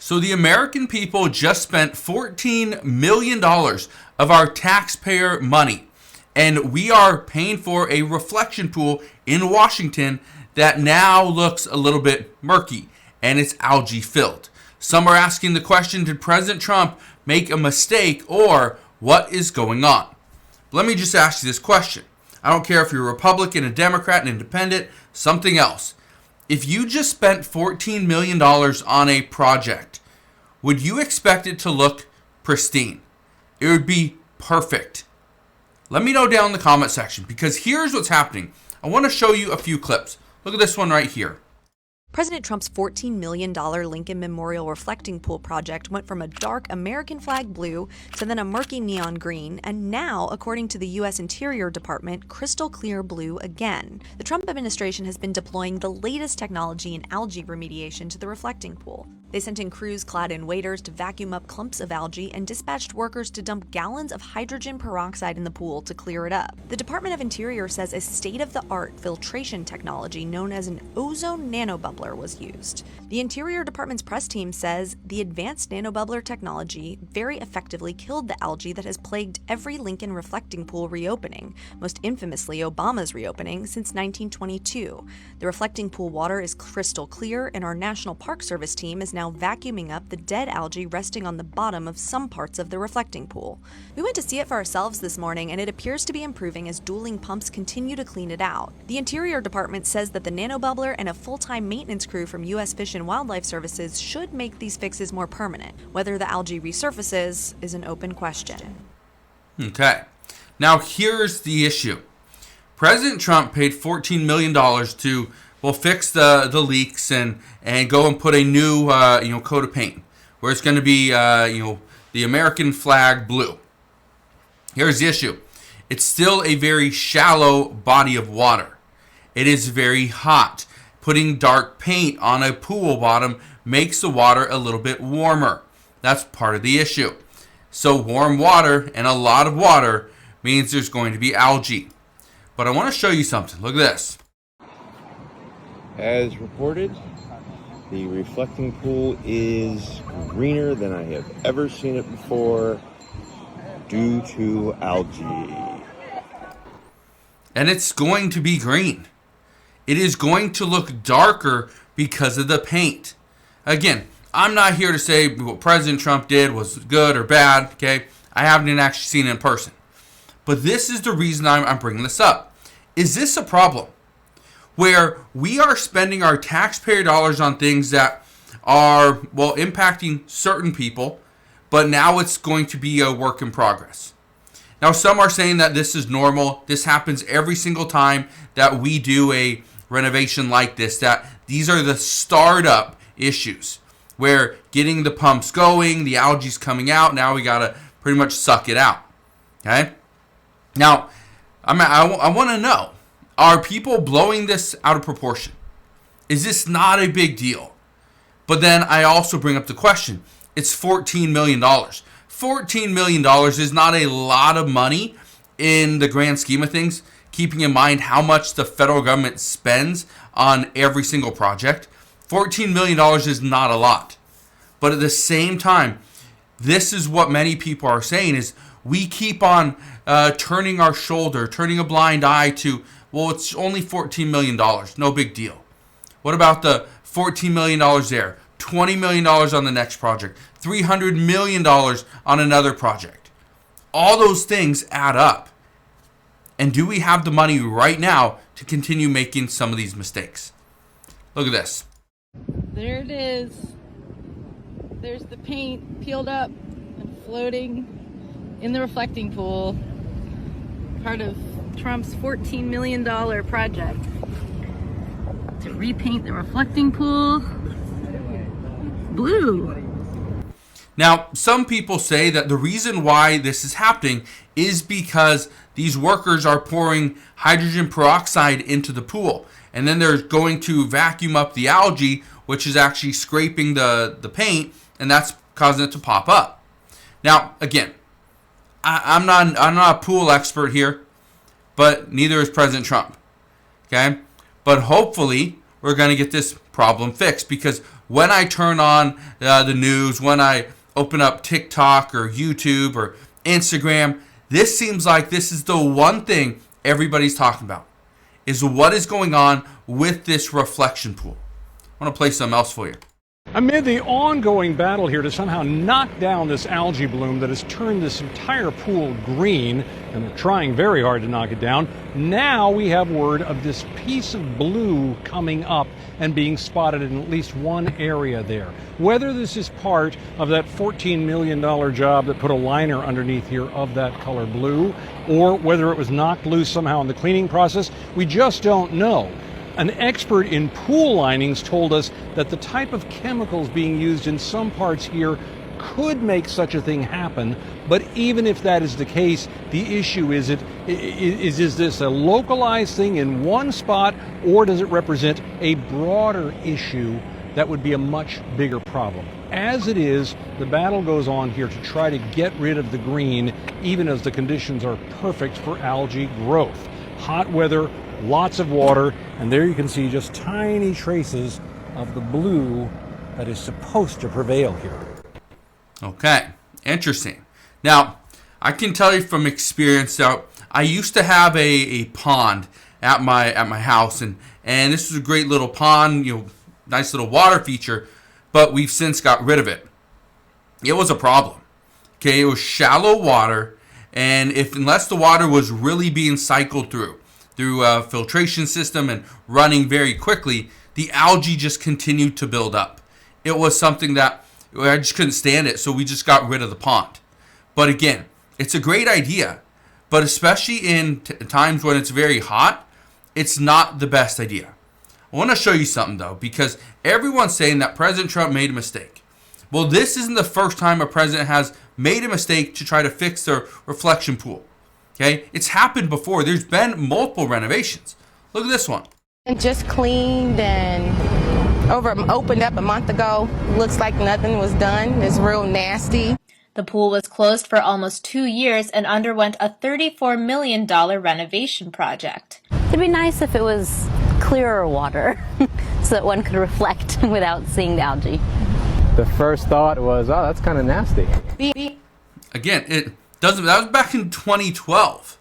So the American people just spent $14 million of our taxpayer money, and we are paying for a reflection pool in Washington that now looks a little bit murky, and it's algae filled. Some are asking the question, did President Trump make a mistake, or what is going on? Let me just ask you this question. I don't care if you're a Republican, a Democrat, an independent, something else. If you just spent $14 million on a project, would you expect it to look pristine? It would be perfect. Let me know down in the comment section, because here's what's happening. I want to show you a few clips. Look at this one right here. President Trump's $14 million Lincoln Memorial Reflecting Pool project went from a dark American flag blue to then a murky neon green, and now, according to the U.S. Interior Department, crystal clear blue again. The Trump administration has been deploying the latest technology in algae remediation to the reflecting pool. They sent in crews clad in waders to vacuum up clumps of algae and dispatched workers to dump gallons of hydrogen peroxide in the pool to clear it up. The Department of Interior says a state-of-the-art filtration technology known as an ozone nanobubbler was used. The Interior Department's press team says the advanced nanobubbler technology very effectively killed the algae that has plagued every Lincoln reflecting pool reopening, most infamously Obama's reopening, since 1922. The reflecting pool water is crystal clear, and our National Park Service team is now vacuuming up the dead algae resting on the bottom of some parts of the reflecting pool. We went to see it for ourselves this morning, and it appears to be improving as dueling pumps continue to clean it out. The Interior Department says that the nanobubbler and a full-time maintenance crew from U.S. Fish and Wildlife Services should make these fixes more permanent. Whether the algae resurfaces is an open question. Okay. Now here's the issue. President Trump paid $14 million to fix the leaks and go and put a new coat of paint where it's going to be the American flag blue. Here's the issue. It's still a very shallow body of water. It is very hot. Putting dark paint on a pool bottom makes the water a little bit warmer. That's part of the issue. So warm water and a lot of water means there's going to be algae. But I want to show you something. Look at this. As reported, the reflecting pool is greener than I have ever seen it before due to algae. And it's going to be green. It is going to look darker because of the paint. Again, I'm not here to say what President Trump did was good or bad, okay? I haven't actually seen it in person. But this is the reason I'm bringing this up. Is this a problem? Where we are spending our taxpayer dollars on things that are, impacting certain people, but now it's going to be a work in progress. Now, some are saying that this is normal. This happens every single time that we do a renovation like this, that these are the startup issues where getting the pumps going, the algae's coming out, now we got to pretty much suck it out. Okay? Now, I want to know, are people blowing this out of proportion? Is this not a big deal? But then I also bring up the question, it's $14 million. $14 million is not a lot of money in the grand scheme of things, keeping in mind how much the federal government spends on every single project. $14 million is not a lot. But at the same time, this is what many people are saying is we keep on turning our shoulder, turning a blind eye to, it's only $14 million. No big deal. What about the $14 million there? $20 million on the next project. $300 million on another project. All those things add up. And do we have the money right now to continue making some of these mistakes? Look at this. There it is. There's the paint peeled up and floating in the reflecting pool. Part of Trump's $14 million project to repaint the reflecting pool blue. Now, some people say that the reason why this is happening is because these workers are pouring hydrogen peroxide into the pool. And then they're going to vacuum up the algae, which is actually scraping the paint, and that's causing it to pop up. Now, again, I'm not a pool expert here, but neither is President Trump. Okay? But hopefully, we're going to get this problem fixed, because when I turn on the news, when I open up TikTok or YouTube or Instagram, this seems like this is the one thing everybody's talking about, is what is going on with this reflection pool. I want to play something else for you. Amid the ongoing battle here to somehow knock down this algae bloom that has turned this entire pool green, and they're trying very hard to knock it down, now we have word of this piece of blue coming up and being spotted in at least one area there. Whether this is part of that $14 million job that put a liner underneath here of that color blue, or whether it was knocked loose somehow in the cleaning process, we just don't know. An expert in pool linings told us that the type of chemicals being used in some parts here could make such a thing happen. But even if that is the case, the issue is this a localized thing in one spot, or does it represent a broader issue that would be a much bigger problem? As it is, the battle goes on here to try to get rid of the green, even as the conditions are perfect for algae growth. Hot weather, lots of water, and there you can see just tiny traces of the blue that is supposed to prevail here. Okay, interesting. Now, I can tell you from experience that I used to have a pond at my house, and this was a great little pond, nice little water feature, but we've since got rid of it. It was a problem. Okay, it was shallow water, and unless the water was really being cycled through a filtration system and running very quickly, the algae just continued to build up. It was something that I just couldn't stand it, so we just got rid of the pond. But again, it's a great idea, but especially in times when it's very hot, it's not the best idea. I want to show you something though, because everyone's saying that President Trump made a mistake. Well, this isn't the first time a president has made a mistake to try to fix their reflection pool. Okay, it's happened before. There's been multiple renovations. Look at this one. It just cleaned and opened up a month ago. Looks like nothing was done. It's real nasty. The pool was closed for almost 2 years and underwent a $34 million renovation project. It'd be nice if it was clearer water so that one could reflect without seeing the algae. The first thought was, oh, that's kind of nasty. Again, that was back in 2012,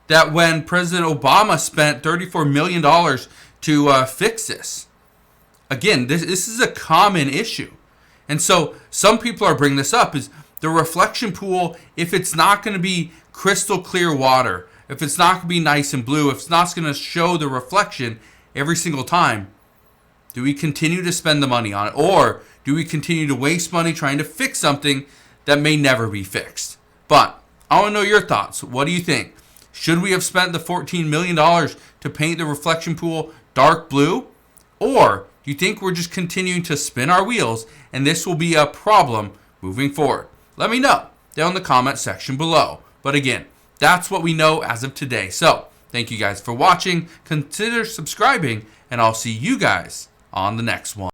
that when President Obama spent $34 million to fix this. Again, this is a common issue. And so some people are bringing this up, is the reflection pool, if it's not going to be crystal clear water, if it's not going to be nice and blue, if it's not going to show the reflection every single time, do we continue to spend the money on it? Or do we continue to waste money trying to fix something that may never be fixed? But I want to know your thoughts. What do you think? Should we have spent the $14 million to paint the reflection pool dark blue? Or do you think we're just continuing to spin our wheels and this will be a problem moving forward? Let me know down in the comment section below. But again, that's what we know as of today. So thank you guys for watching. Consider subscribing, and I'll see you guys on the next one.